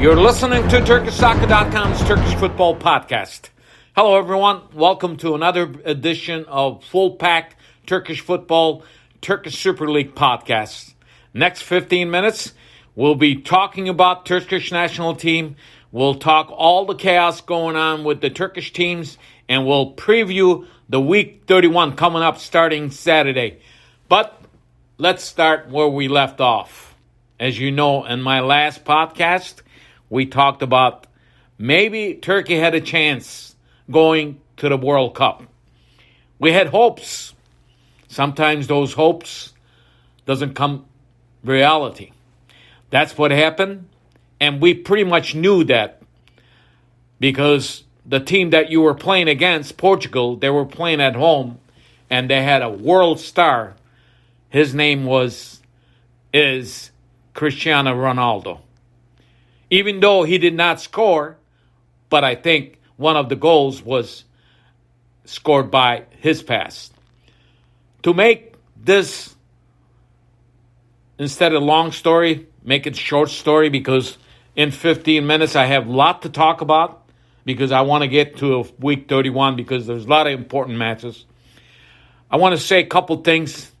You're listening to TurkishSoccer.com's Turkish Football Podcast. Hello, everyone. Welcome to another edition of Full Pack Turkish Football, Turkish Super Lig Podcast. Next 15 minutes, we'll be talking about Turkish national team. We'll talk all the chaos going on with the Turkish teams, and we'll preview the Week 31 coming up starting Saturday. But let's start where we left off. As you know, in my last podcast, we talked about maybe Turkey had a chance going to the World Cup. We had hopes. Sometimes those hopes doesn't come reality. That's what happened, and we pretty much knew that because the team that you were playing against, Portugal, they were playing at home, and they had a world star. His name is Cristiano Ronaldo. Even though he did not score, but I think one of the goals was scored by his pass. To make this, instead of long story, make it short story, because in 15 minutes I have a lot to talk about, because I want to get to Week 31 because there's a lot of important matches. I want to say a couple things,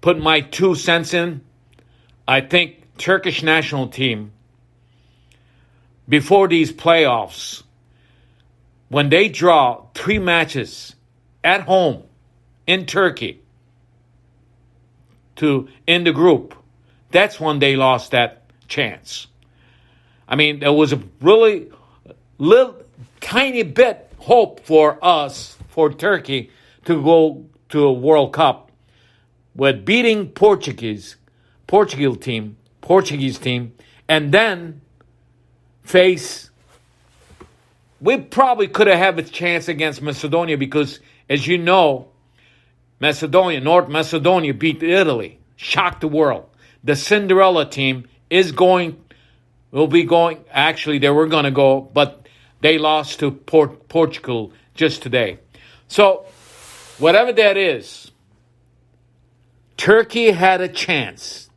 put my 2 cents in. I think Turkish national team, before these playoffs, when they draw 3 matches at home in Turkey to end the group, that's when they lost that chance. I mean, there was a really little tiny bit hope for us, for Turkey, to go to a World Cup with beating Portuguese team, and then face. We probably could have had a chance against Macedonia because, as you know, North Macedonia beat Italy, shocked the world. The Cinderella team will be going. Actually, they were going to go, but they lost to Portugal just today. So, whatever that is, Turkey had a chance.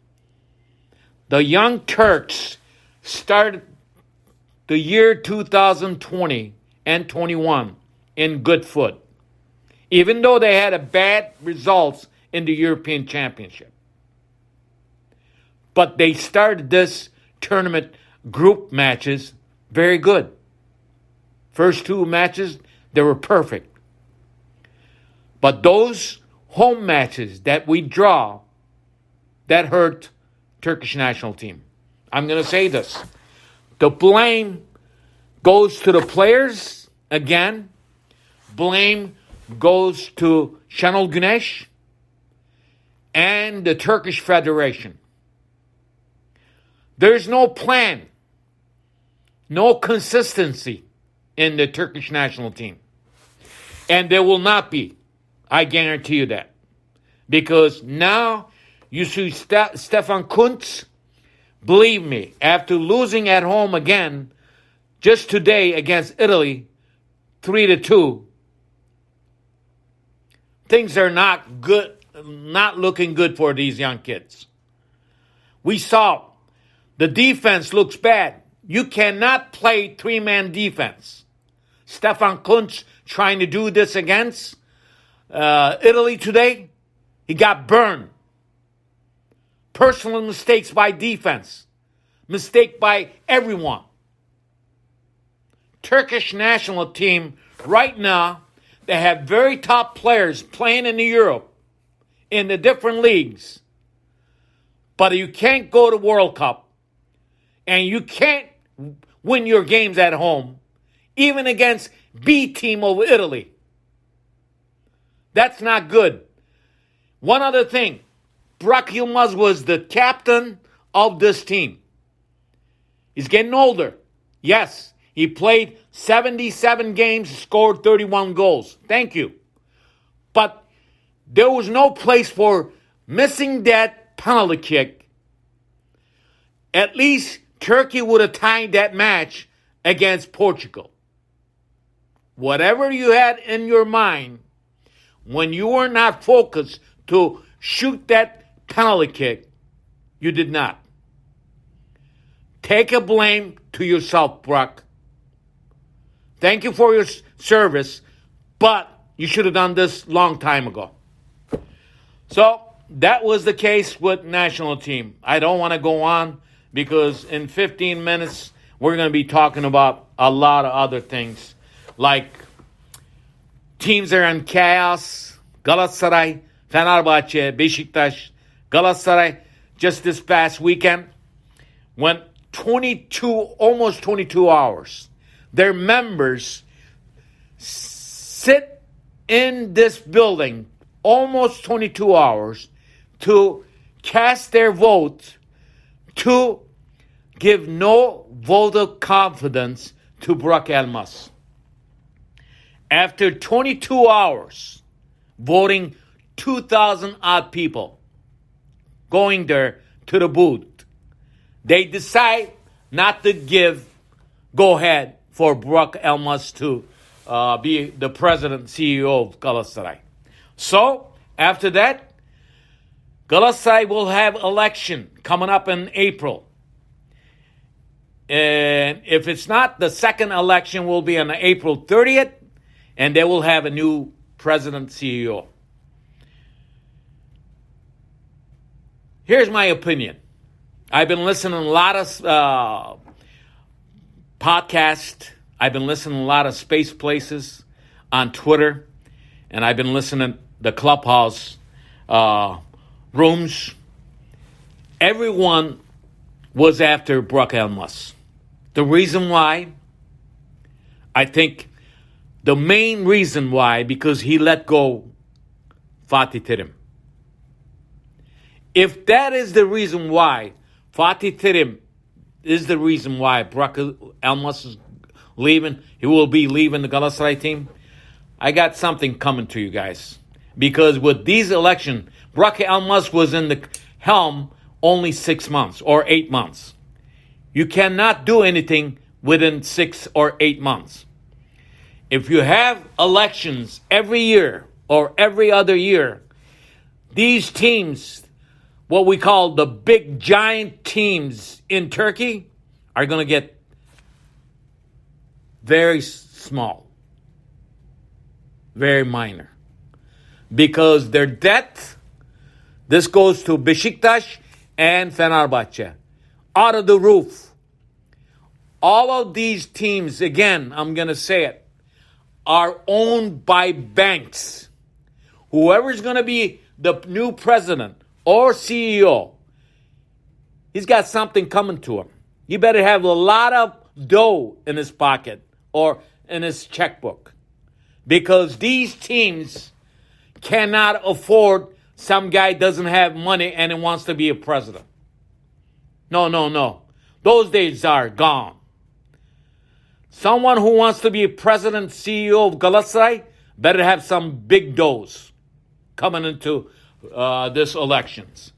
The young Turks started the year 2020 and 21 in good foot, even though they had a bad results in the European Championship. But they started this tournament group matches very good. First 2 matches, they were perfect. But those home matches that we draw, that hurt Turkish national team. I'm going to say this. The blame goes to the players again. Blame goes to Şenol Güneş and the Turkish Federation. There's no plan, no consistency in the Turkish national team. And there will not be. I guarantee you that. Because now you see Stefan Kuntz. Believe me, after losing at home again, just today against Italy, 3-2, things are not good, not looking good for these young kids. We saw the defense looks bad. You cannot play 3-man defense. Stefan Kuntz trying to do this against Italy today, he got burned. Personal mistakes by defense. Mistake by everyone. Turkish national team right now, they have very top players playing in Europe, in the different leagues. But you can't go to World Cup, and you can't win your games at home, even against B team of Italy. That's not good. One other thing. Burak Yılmaz was the captain of this team. He's getting older. Yes, he played 77 games, scored 31 goals. Thank you. But there was no place for missing that penalty kick. At least Turkey would have tied that match against Portugal. Whatever you had in your mind, when you were not focused to shoot that penalty kick, you did not. Take a blame to yourself, Burak. Thank you for your service, but you should have done this long time ago. So that was the case with national team. I don't want to go on because in 15 minutes we're going to be talking about a lot of other things like teams are in chaos. Galatasaray, Fenerbahce, Besiktas. Galatasaray just this past weekend went almost 22 hours. Their members sit in this building almost 22 hours to cast their vote to give no vote of confidence to Burak Elmas. After 22 hours, voting 2,000 odd people going there to the booth, they decide not to give go ahead for Burak Elmas to be the president, CEO of Galatasaray. So, after that, Galatasaray will have election coming up in April. And if it's not, the second election will be on April 30th, and they will have a new president, CEO. Here's my opinion. I've been listening to a lot of podcasts. I've been listening to a lot of space places on Twitter. And I've been listening to the Clubhouse rooms. Everyone was after Burak Elmas. The reason why, I think the main reason why, because he let go Fatih Terim. If that is the reason why, Fatih Terim is the reason why Burak Elmas is leaving, he will be leaving the Galatasaray team, I got something coming to you guys. Because with these elections, Burak Elmas was in the helm only 6 months or 8 months. You cannot do anything within 6 or 8 months. If you have elections every year or every other year, these teams, what we call the big giant teams in Turkey, are going to get very small, very minor. Because their debt, this goes to Besiktas and Fenerbahce, out of the roof. All of these teams, again, I'm going to say it, are owned by banks. Whoever's going to be the new president or CEO, he's got something coming to him. He better have a lot of dough in his pocket or in his checkbook. Because these teams cannot afford some guy doesn't have money and he wants to be a president. No. Those days are gone. Someone who wants to be a president, CEO of Galatasaray, better have some big doughs coming into this elections.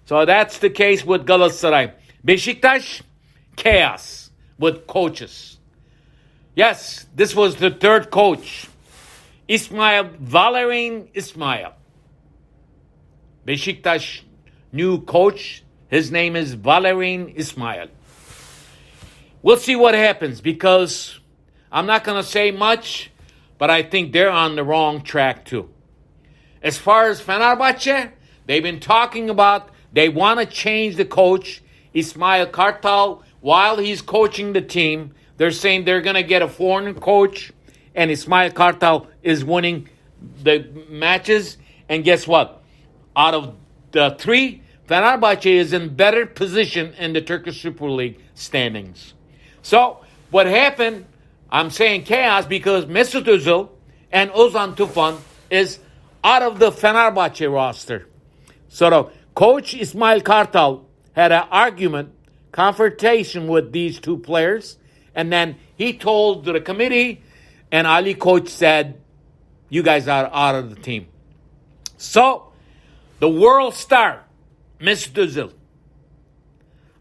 So that's the case with Galatasaray. Besiktas, chaos with coaches. Yes, this was the third coach. Valerian Ismail. Besiktas new coach. His name is Valerian Ismail. We'll see what happens because I'm not going to say much, but I think they're on the wrong track too. As far as Fenerbahce, they've been talking about they want to change the coach, Ismail Kartal, while he's coaching the team. They're saying they're going to get a foreign coach, and Ismail Kartal is winning the matches. And guess what? Out of the three, Fenerbahce is in better position in the Turkish Super Lig standings. So, what happened, I'm saying chaos because Mesut Özil and Ozan Tufan is out of the Fenerbahce roster. So, the coach Ismail Kartal had an argument, confrontation with these two players, and then he told the committee, and Ali Koç said, you guys are out of the team. So, the world star, Mesut Özil.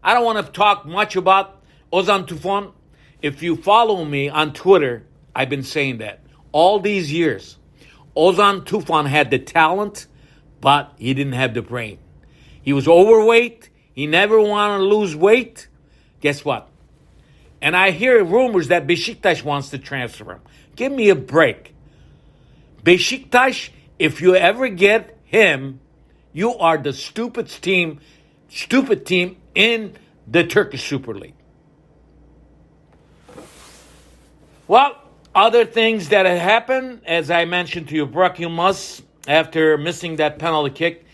I don't want to talk much about Ozan Tufan. If you follow me on Twitter, I've been saying that all these years. Ozan Tufan had the talent, but he didn't have the brain. He was overweight. He never wanted to lose weight. Guess what? And I hear rumors that Besiktas wants to transfer him. Give me a break. Besiktas, if you ever get him, you are the stupid team in the Turkish Super League. Well, other things that have happened, as I mentioned to you, Burak Yılmaz, after missing that penalty kick,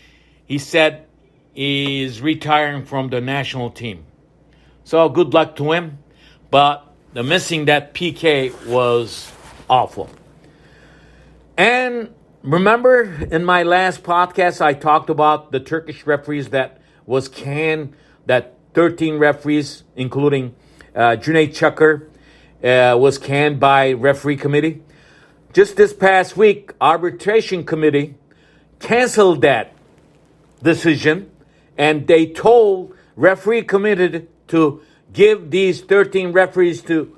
he said he's retiring from the national team. So good luck to him. But the missing that PK was awful. And remember in my last podcast, I talked about the Turkish referees that was canned, that 13 referees, including Cüneyt Çakır, was canned by referee committee. Just this past week, arbitration committee canceled that decision, and they told referee committee to give these 13 referees to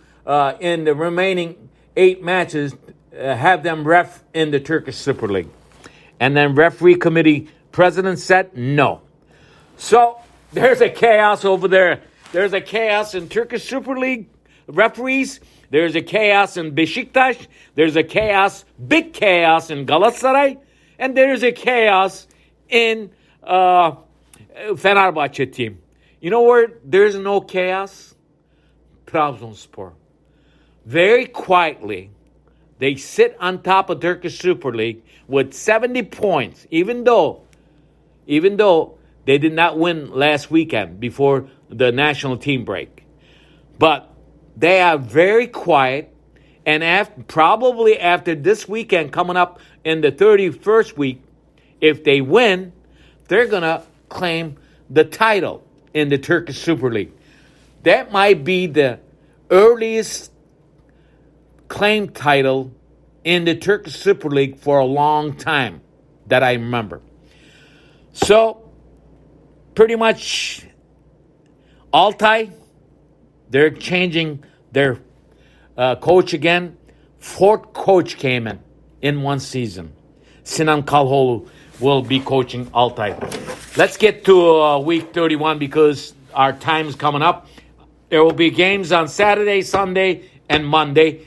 in the remaining 8 matches, have them ref in the Turkish Super League. And then referee committee president said no. So there's a chaos over there. There's a chaos in Turkish Super League referees. There's a chaos in Besiktas. There's a chaos, big chaos in Galatasaray. And there's a chaos in Fenerbahce team. You know where there's no chaos? Trabzonspor. Very quietly, they sit on top of Turkish Super League with 70 points, even though they did not win last weekend before the national team break. But they are very quiet, and probably after this weekend coming up in the 31st week, if they win, they're going to claim the title in the Turkish Super League. That might be the earliest claimed title in the Turkish Super League for a long time that I remember. So, pretty much, Altay, they're changing their coach again. 4th coach came in one season. Sinan Kalholu will be coaching Altay. Let's get to week 31 because our time's coming up. There will be games on Saturday, Sunday, and Monday.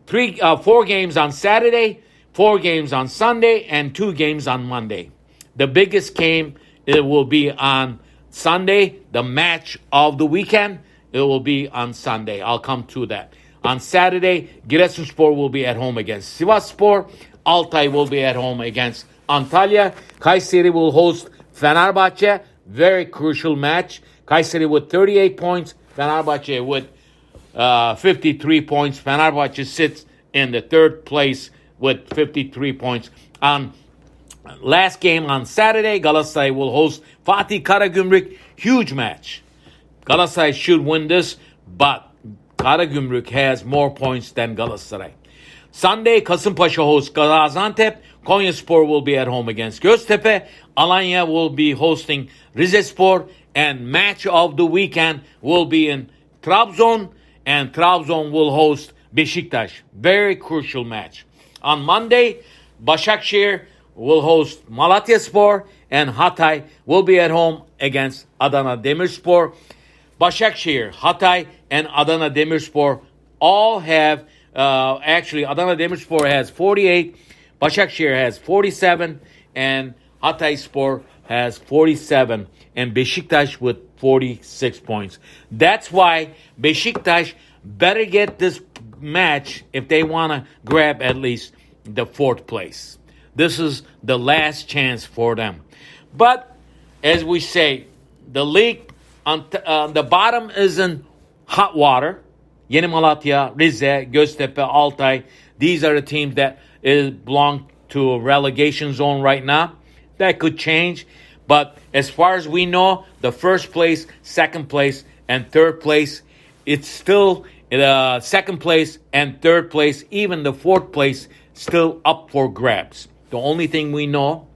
4 games on Saturday, 4 games on Sunday, and 2 games on Monday. The biggest game, it will be on Sunday. The match of the weekend, it will be on Sunday. I'll come to that. On Saturday, Giresunspor will be at home against Sivasspor. Altay will be at home against Antalya. Kayseri will host Fenerbahce. Very crucial match. Kayseri with 38 points. Fenerbahce with 53 points. Fenerbahce sits in the 3rd place with 53 points. On last game on Saturday, Galatasaray will host Fatih Karagümrük. Huge match. Galatasaray should win this, but Karagümrük has more points than Galatasaray. Sunday, Kasımpaşa hosts Gaziantep. Konyaspor will be at home against Göztepe. Alanya will be hosting Rizespor. And match of the weekend will be in Trabzon. And Trabzon will host Besiktas. Very crucial match. On Monday, Başakşehir will host Malatyaspor. And Hatay will be at home against Adana Demirspor. Başakşehir, Hatay, and Adana Demirspor all have, actually Adana Demirspor has 48, Başakşehir has 47, and Hatayspor has 47, and Besiktas with 46 points. That's why Besiktas better get this match if they want to grab at least the 4th place. This is the last chance for them. But, as we say, the league on the bottom is in hot water. Yeni Malatya, Rize, Göztepe, Altay. These are the teams that belong to a relegation zone right now. That could change. But as far as we know, the 1st place, 2nd place, and 3rd place, it's still 2nd place and 3rd place, even the 4th place, still up for grabs. The only thing we know,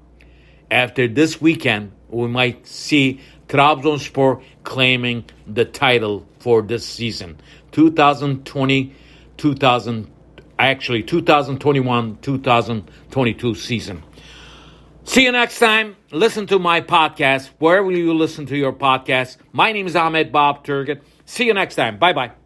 after this weekend, we might see Trabzonspor claiming the title for this season. 2021-2022 season. See you next time. Listen to my podcast, wherever you listen to your podcast. My name is Ahmet Bob Turgut. See you next time. Bye-bye.